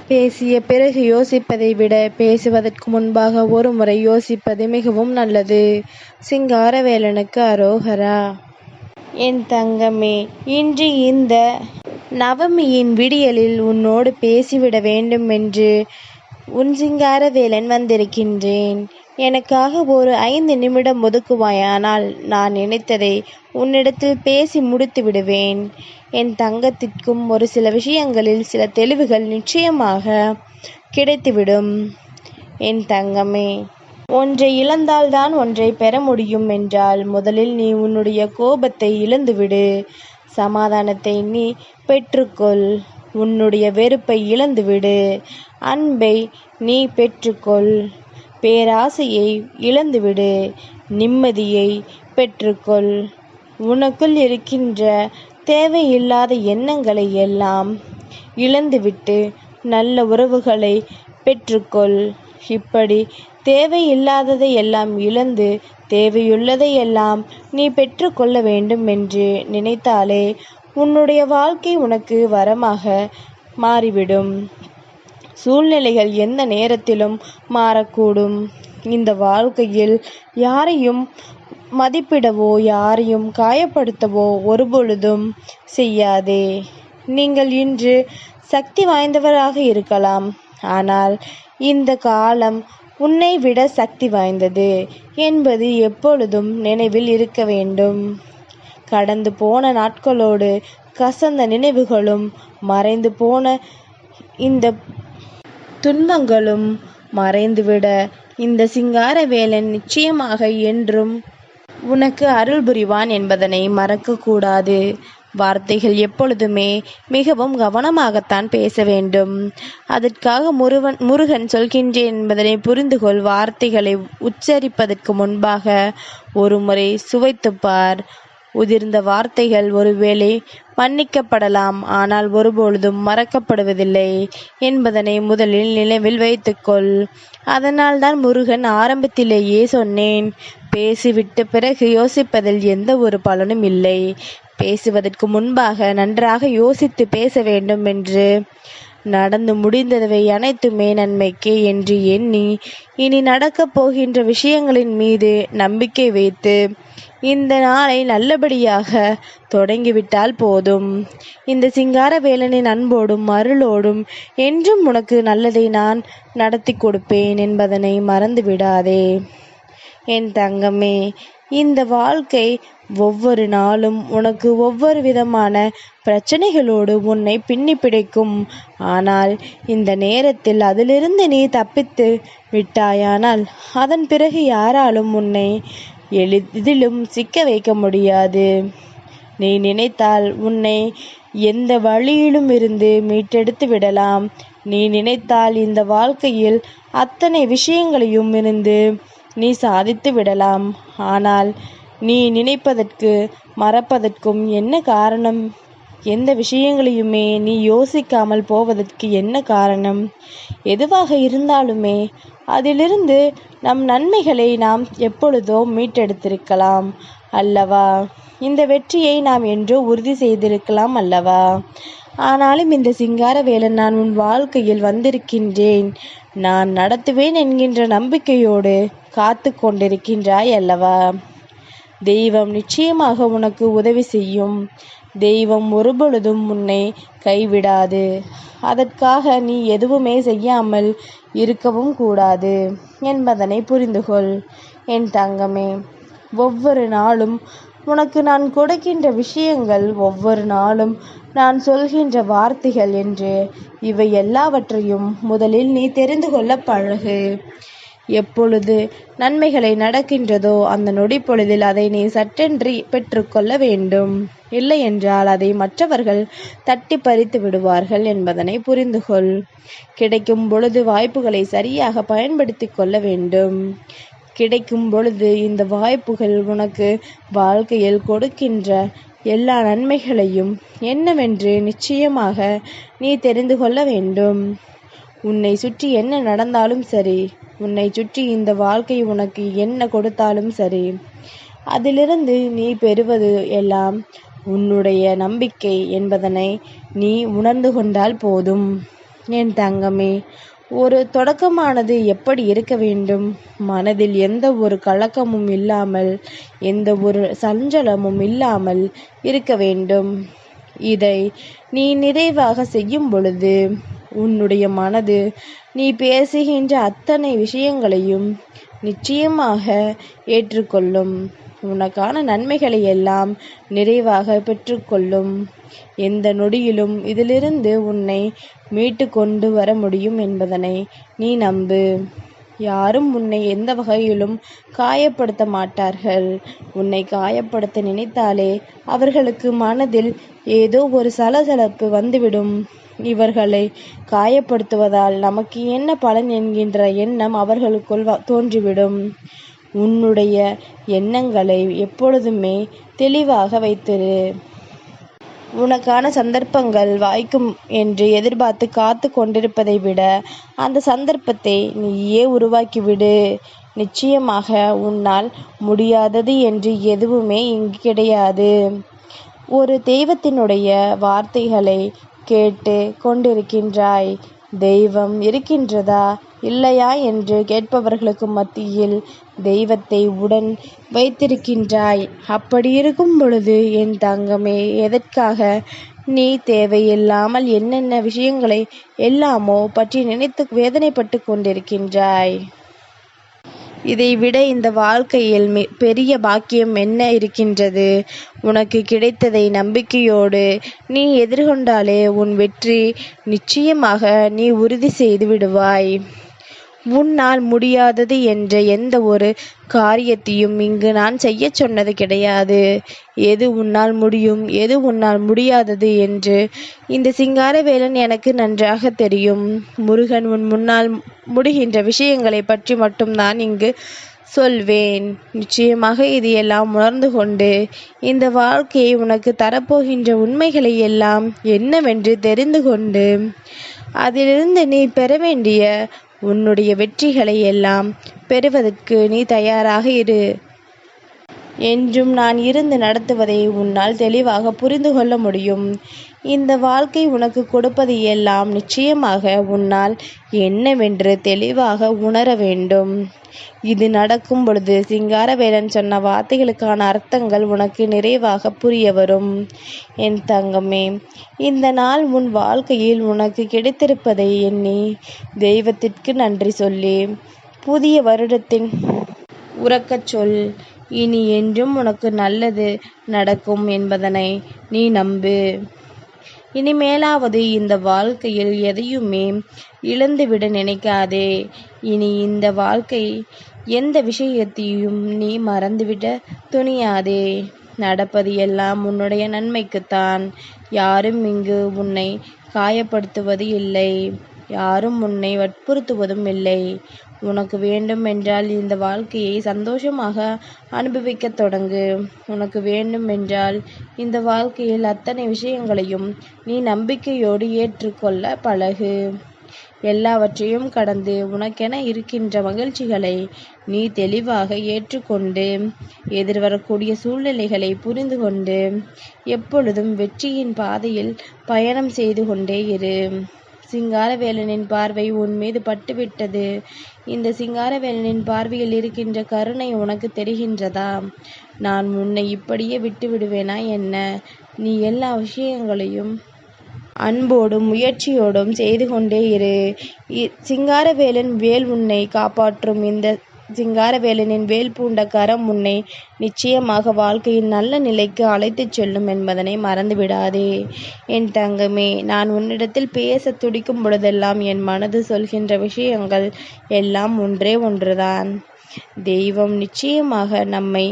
பேசிய பிறகு யோசிப்பதை விட பேசுவதற்கு முன்பாக ஒரு முறை யோசிப்பது மிகவும் நல்லது. சிங்காரவேலனுக்கு அரோகரா. என் தங்கமே, இன்று இந்த நவமியின் விடியலில் உன்னோடு பேசிவிட வேண்டுமென்று உன் சிங்காரவேலன் வந்திருக்கின்றேன். எனக்காக ஒரு 5 நிமிடம் ஒதுக்குவாயானால் நான் நினைத்ததை உன்னிடத்தில் பேசி முடித்து விடுவேன். என் தங்கத்திற்கும் ஒரு சில விஷயங்களில் சில தெளிவுகள் நிச்சயமாக கிடைத்துவிடும். என் தங்கமே, ஒன்றை இழந்தால்தான் ஒன்றை பெற முடியும் என்றால் முதலில் நீ உன்னுடைய கோபத்தை இழந்துவிடு. சமாதானத்தை நீ பெற்றுக்கொள். உன்னுடைய வெறுப்பை இழந்துவிடு. அன்பை நீ பெற்றுக்கொள். பேராசையை இழந்துவிடு. நிம்மதியை பெற்றுக்கொள். உனக்குள் இருக்கின்ற தேவையில்லாத எண்ணங்களை எல்லாம் இழந்துவிட்டு நல்ல உறவுகளை பெற்றுக்கொள். இப்படி தேவையில்லாததை எல்லாம் இழந்து தேவையுள்ளதை எல்லாம் நீ பெற்றுக்கொள்ள வேண்டும் என்று நினைத்தாலே உன்னுடைய வாழ்க்கை உனக்கு வரமாக மாறிவிடும். சூழ்நிலைகள் எந்த நேரத்திலும் மாறக்கூடும். இந்த வாழ்க்கையில் யாரையும் மதிப்பிடவோ யாரையும் காயப்படுத்தவோ ஒருபொழுதும் செய்யாதே. நீங்கள் இன்று சக்தி வாய்ந்தவராக இருக்கலாம், ஆனால் இந்த காலம் உன்னை விட சக்தி வாய்ந்தது என்பது எப்பொழுதும் நினைவில் இருக்க வேண்டும். கடந்து போன நாட்களோடு கசந்த நினைவுகளும் மறைந்து போன இந்த துன்பங்களும் மறைந்துவிட இந்த சிங்காரவேலன் நிச்சயமாக என்றும் உனக்கு அருள் புரிவான் என்பதனை மறக்கக்கூடாது. வார்த்தைகள் எப்பொழுதுமே மிகவும் கவனமாகத்தான் பேச வேண்டும். அதற்காக முருகன் சொல்கின்றேன் என்பதனை புரிந்துகொள். வார்த்தைகளை உச்சரிப்பதற்கு முன்பாக ஒரு முறை சுவைத்துப்பார். உதிர்ந்த வார்த்தைகள் ஒருவேளை மன்னிக்கப்படலாம், ஆனால் ஒருபொழுதும் மறக்கப்படுவதில்லை என்பதனை முதலில் நினைவில் வைத்துக்கொள். அதனால்தான் முருகன் ஆரம்பத்திலேயே சொன்னேன், பேசிவிட்ட பிறகு யோசிப்பதில் எந்த ஒரு பலனும் இல்லை. பேசுவதற்கு முன்பாக நன்றாக யோசித்து பேச வேண்டும் என்று. நடந்து முடிந்தவை அனைத்துமே நன்மைக்கே என்று எண்ணி இனி நடக்கப் போகின்ற விஷயங்களின் மீது நம்பிக்கை வைத்து இந்த நாளை நல்லபடியாக தொடங்கிவிட்டால் போதும். இந்த சிங்காரவேலனின் அன்போடும் அருளோடும் என்றும் உனக்கு நல்லதை நான் நடத்தி கொடுப்பேன் என்பதனை மறந்து விடாதே. என் தங்கமே, இந்த வாழ்க்கை ஒவ்வொரு நாளும் உனக்கு ஒவ்வொரு விதமான பிரச்சனைகளோடு உன்னை பின்னி பிடிக்கும். ஆனால் இந்த நேரத்தில் அதிலிருந்து நீ தப்பித்து விட்டாயானால் அதன் பிறகு யாராலும் உன்னை எளிதிலும் சிக்க வைக்க முடியாது. நீ நினைத்தால் உன்னை எந்த வழியிலும் இருந்து மீட்டெடுத்து விடலாம். நீ நினைத்தால் இந்த வாழ்க்கையில் அத்தனை விஷயங்களையும் இருந்து நீ சாதித்து விடலாம். ஆனால் நீ நினைப்பதற்கு மறப்பதற்கும் என்ன காரணம்? எந்த விஷயங்களையுமே நீ யோசிக்காமல் போவதற்கு என்ன காரணம்? எதுவாக இருந்தாலுமே அதிலிருந்து நம் நன்மைகளை நாம் எப்பொழுதோ மீட்டெடுத்திருக்கலாம் அல்லவா? இந்த வெற்றியை நாம் என்றோ உறுதி செய்திருக்கலாம் அல்லவா? ஆனாலும் இந்த சிங்காரவேலன் நான் உன் வாழ்க்கையில் வந்திருக்கின்றேன், நான் நடத்துவேன் என்கின்ற நம்பிக்கையோடு காத்து கொண்டிருக்கின்றாய் அல்லவா? தெய்வம் நிச்சயமாக உனக்கு உதவி செய்யும். தெய்வம் ஒருபொழுதும் உன்னை கைவிடாது. அதற்காக நீ எதுவுமே செய்யாமல் இருக்கவும் கூடாது என்பதனை புரிந்துகொள். என் தங்கமே, ஒவ்வொரு நாளும் உனக்கு நான் கொடுக்கின்ற விஷயங்கள், ஒவ்வொரு நாளும் நான் சொல்கின்ற வார்த்தைகள் என்று இவை எல்லாவற்றையும் முதலில் நீ தெரிந்து கொள்ள பழகு. எப்பொழுது நன்மைகளை நடக்கின்றதோ அந்த நொடி பொழுதில் அதை நீ சற்றென்று பெற்றுக்கொள்ள வேண்டும். இல்லை என்றால் அதை மற்றவர்கள் தட்டி பறித்து விடுவார்கள் என்பதனை புரிந்துகொள். கிடைக்கும் பொழுது வாய்ப்புகளை சரியாக பயன்படுத்தி கொள்ள வேண்டும். கிடைக்கும் பொழுது இந்த வாய்ப்புகள் உனக்கு வாழ்க்கையில் கொடுக்கின்ற எல்லா நன்மைகளையும் என்னவென்று நிச்சயமாக நீ தெரிந்து கொள்ள வேண்டும். உன்னை சுற்றி என்ன நடந்தாலும் சரி, உன்னை சுற்றி இந்த வாழ்க்கை உனக்கு என்ன கொடுத்தாலும் சரி, அதிலிருந்து நீ பெறுவது எல்லாம் உன்னுடைய நம்பிக்கை என்பதனை நீ உணர்ந்து கொண்டால் போதும். என் தங்கமே, ஒரு தொடக்கமானது எப்படி இருக்க வேண்டும்? மனதில் எந்த ஒரு கலக்கமும் இல்லாமல், எந்த ஒரு சஞ்சலமும் இல்லாமல் இருக்க வேண்டும். இதை நீ நிறைவாக செய்யும் பொழுது உன்னுடைய மனது நீ பேசுகின்ற அத்தனை விஷயங்களையும் நிச்சயமாக ஏற்றுக்கொள்ளும். உனக்கான நன்மைகளை எல்லாம் நிறைவாக பெற்றுக்கொள்ளும். எந்த நொடியிலும் இதிலிருந்து உன்னை மீட்டு கொண்டு வர முடியும் என்பதனை நீ நம்பு. யாரும் உன்னை எந்த வகையிலும் காயப்படுத்த மாட்டார்கள். உன்னை காயப்படுத்த நினைத்தாலே அவர்களுக்கு மனதில் ஏதோ ஒரு சலசலப்பு வந்துவிடும். இவர்களை காயப்படுத்துவதால் நமக்கு என்ன பலன் என்கின்ற எண்ணம் அவர்களுக்குள் தோன்றிவிடும். உன்னுடைய எண்ணங்களை எப்பொழுதுமே தெளிவாக வைத்திரு. உனக்கான சந்தர்ப்பங்கள் வாய்க்கும் என்று எதிர்பார்த்து காத்து கொண்டிருப்பதை விட அந்த சந்தர்ப்பத்தை நீயே உருவாக்கிவிடு. நிச்சயமாக உன்னால் முடியாதது என்று எதுவுமே இங்கு கிடையாது. ஒரு தெய்வத்தினுடைய வார்த்தைகளை கேட்டு கொண்டிருக்கின்றாய். தெய்வம் இருக்கின்றதா இல்லையா என்று கேட்பவர்களுக்கு மத்தியில் தெய்வத்தை உடன் வைத்திருக்கின்றாய். அப்படி இருக்கும் பொழுது என் தங்கமே, எதற்காக நீ தேவையில்லாமல் என்னென்ன விஷயங்களை எல்லாமோ பற்றி நினைத்து வேதனைப்பட்டு கொண்டிருக்கின்றாய்? இதைவிட இந்த வாழ்க்கையில் பெரிய பாக்கியம் என்ன இருக்கின்றது? உனக்கு கிடைத்ததை நம்பிக்கையோடு நீ எதிர்கொண்டாலே உன் வெற்றி நிச்சயமாக நீ உறுதி செய்து விடுவாய். உன்னால் முடியாதது என்ற எந்த ஒரு காரியத்தையும் இங்கு நான் செய்ய சொன்னது கிடையாது. எது உன்னால் முடியும், எது உன்னால் முடியாதது என்று இந்த சிங்காரவேலன் எனக்கு நன்றாக தெரியும். முருகன் உன் முன்னால் முடிகின்ற விஷயங்களை பற்றி மட்டும்தான் இங்கு சொல்வேன். நிச்சயமாக இது எல்லாம் உணர்ந்து கொண்டு இந்த வாழ்க்கையை உனக்கு தரப்போகின்ற உண்மைகளை எல்லாம் என்னவென்று தெரிந்து கொண்டு அதிலிருந்து நீ பெற வேண்டிய உன்னுடைய வெற்றிகளை எல்லாம் பெறுவதற்கு நீ தயாராக இரு. என்றும் நான் இருந்து நடத்துவதை உன்னால் தெளிவாக புரிந்து கொள்ள முடியும். இந்த வாழ்க்கை உனக்கு கொடுப்பது எல்லாம் நிச்சயமாக உன்னால் என்னவென்று தெளிவாக உணர வேண்டும். இது நடக்கும் பொழுது சிங்காரவேலன் சொன்ன வார்த்தைகளுக்கான அர்த்தங்கள் உனக்கு நிறைவாக புரிய வரும். என் தங்கமே, இந்த நாள் உன் வாழ்க்கையில் உனக்கு கிடைத்திருப்பதை எண்ணி தெய்வத்திற்கு நன்றி சொல்லி புதிய வருடத்தின் உறக்கச் சொல். இனி என்றும் உனக்கு நல்லது நடக்கும் என்பதனை நீ நம்பு. இனிமேலாவது இந்த வாழ்க்கையில் எதையுமே இழந்துவிட நினைக்காதே. இனி இந்த வாழ்க்கை எந்த விஷயத்தையும் நீ மறந்துவிட துணியாதே. நடப்பது எல்லாம் உன்னுடைய நன்மைக்குத்தான். யாரும் இங்கு உன்னை காயப்படுத்துவது இல்லை. யாரும் உன்னை வற்புறுத்துவதும் இல்லை. உனக்கு வேண்டும் என்றால் இந்த வாழ்க்கையை சந்தோஷமாக அனுபவிக்க தொடங்கு. உனக்கு வேண்டும் என்றால் இந்த வாழ்க்கையில் அத்தனை விஷயங்களையும் நீ நம்பிக்கையோடு ஏற்றுக்கொள்ள பழகு. எல்லாவற்றையும் கடந்து உனக்கென இருக்கின்ற மகிழ்ச்சிகளை நீ தெளிவாக ஏற்றுக்கொண்டு எதிர்வரக்கூடிய சூழ்நிலைகளை புரிந்து கொண்டு எப்பொழுதும் வெற்றியின் பாதையில் பயணம் செய்து கொண்டே இரு. சிங்காரவேலனின் பார்வை உன் மீது பட்டுவிட்டது. இந்த சிங்காரவேலனின் பார்வையில் இருக்கின்ற கருணை உனக்கு தெரிகின்றதா? நான் உன்னை இப்படியே விட்டு விடுவேனா என்ன? நீ எல்லா விஷயங்களையும் அன்போடும் முயற்சியோடும் செய்து கொண்டே இரு. சிங்காரவேலன் வேல் உன்னை காப்பாற்றும். இந்த சிங்காரவேலனின் வேல் பூண்ட கரம் உன்னை நிச்சயமாக வாழ்க்கையின் நல்ல நிலைக்கு அழைத்துச் செல்லும் என்பதனை மறந்துவிடாதே. என் தங்கமே, நான் உன்னிடத்தில் பேச துடிக்கும் பொழுதெல்லாம் என் மனது சொல்கின்ற விஷயங்கள் எல்லாம் ஒன்றே ஒன்றுதான். தெய்வம் நிச்சயமாக நம்மை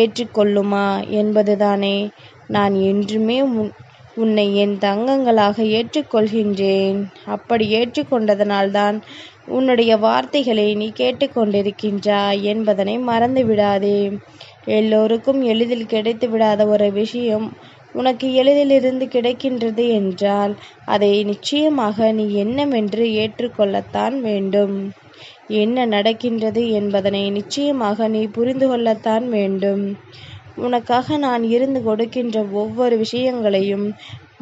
ஏற்றுக்கொள்ளுமா என்பதுதானே. நான் என்றுமே உன்னை என் தங்கங்களாக ஏற்றுக்கொள்கின்றேன். அப்படி ஏற்றுக்கொண்டதனால்தான் உன்னுடைய வார்த்தைகளை நீ கேட்டுக்கொண்டிருக்கின்றாய் என்பதனை மறந்து விடாதே. எல்லோருக்கும் எளிதில் கிடைத்து விடாத ஒரு விஷயம் உனக்கு எளிதிலிருந்து கிடைக்கின்றது என்றால் அதை நிச்சயமாக நீ என்னவென்று ஏற்றுக்கொள்ளத்தான் வேண்டும். என்ன நடக்கின்றது என்பதனை நிச்சயமாக நீ புரிந்து கொள்ளத்தான் வேண்டும். உனக்காக நான் இருந்து கொடுக்கின்ற ஒவ்வொரு விஷயங்களையும்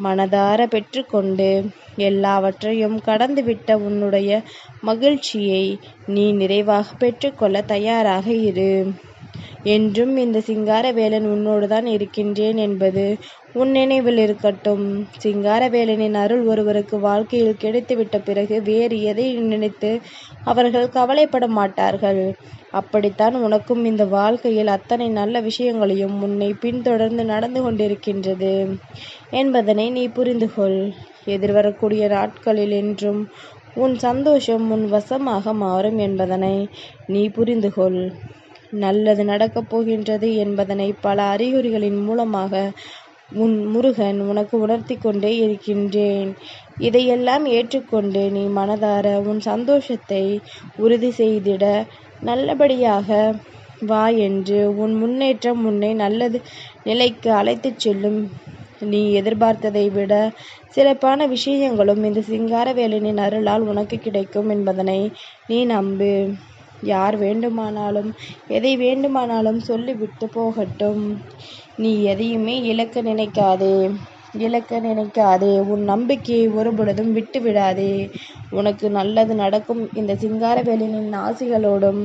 மனதார பெற்றுக்கொண்டு எல்லாவற்றையும் கடந்துவிட்ட உன்னுடைய மகிழ்ச்சியை நீ நிறைவாக பெற்றுக்கொள்ள தயாராக இரு. என்றும் இந்த சிங்காரவேலன் உன்னோடுதான் இருக்கின்றேன் என்பது உன் நினைவில் இருக்கட்டும். சிங்காரவேலனின் அருள் ஒருவருக்கு வாழ்க்கையில் கிடைத்துவிட்ட பிறகு வேறு எதை நினைத்து அவர்கள் கவலைப்பட மாட்டார்கள். அப்படித்தான் உனக்கும் இந்த வாழ்க்கையில் அத்தனை நல்ல விஷயங்களையும் உன்னை பின்தொடர்ந்து நடந்து கொண்டிருக்கின்றது என்பதனை நீ புரிந்து கொள். எதிர்வரக்கூடிய நாட்களில் என்றும் உன் சந்தோஷம் உன் வசமாக மாறும் என்பதனை நீ புரிந்து கொள். நல்லது நடக்கப் போகின்றது என்பதனை பல அறிகுறிகளின் மூலமாக உன் முருகன் உனக்கு உணர்த்தி கொண்டே இருக்கின்றேன். இதையெல்லாம் ஏற்றுக்கொண்டு நீ மனதார உன் சந்தோஷத்தை உறுதி செய்திட நல்லபடியாக வா என்று உன் முன்னேற்றம் உன்னை நல்லது நிலைக்கு அழைத்துச் செல்லும். நீ எதிர்பார்த்ததை விட சிறப்பான விஷயங்களும் இந்த சிங்காரவேலனின் அருளால் உனக்கு கிடைக்கும் என்பதனை நீ நம்பு. யார் வேண்டுமானாலும் எதை வேண்டுமானாலும் சொல்லிவிட்டு போகட்டும். நீ எதையுமே இழக்க நினைக்காதே. உன் நம்பிக்கையை ஒருபொழுதும் விட்டு விடாதே. உனக்கு நல்லது நடக்கும். இந்த சிங்காரவேலனின் ஆசிகளோடும்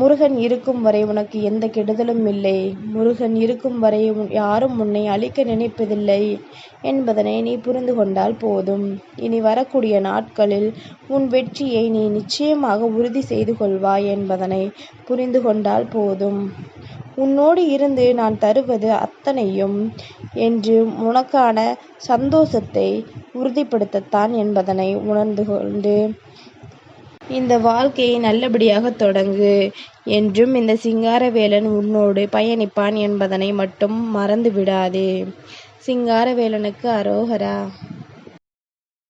முருகன் இருக்கும் வரை உனக்கு எந்த கெடுதலும் இல்லை. முருகன் இருக்கும் வரை யாரும் உன்னை அழிக்க நினைப்பதில்லை என்பதனை நீ புரிந்து கொண்டால் போதும். இனி வரக்கூடிய நாட்களில் உன் வெற்றியை நீ நிச்சயமாக உறுதி செய்து கொள்வாய் என்பதனை புரிந்து கொண்டால் போதும். உன்னோடு இருந்து நான் தருவது அத்தனையும் என்று உனக்கான சந்தோஷத்தை உறுதிப்படுத்தத்தான் என்பதனை உணர்ந்து கொண்டு இந்த வாழ்க்கையை நல்லபடியாக தொடங்கு. என்றும் இந்த சிங்காரவேலன் உன்னோடு பயணிப்பான் என்பதனை மட்டும் மறந்து விடாதே. சிங்காரவேலனுக்கு அரோகரா.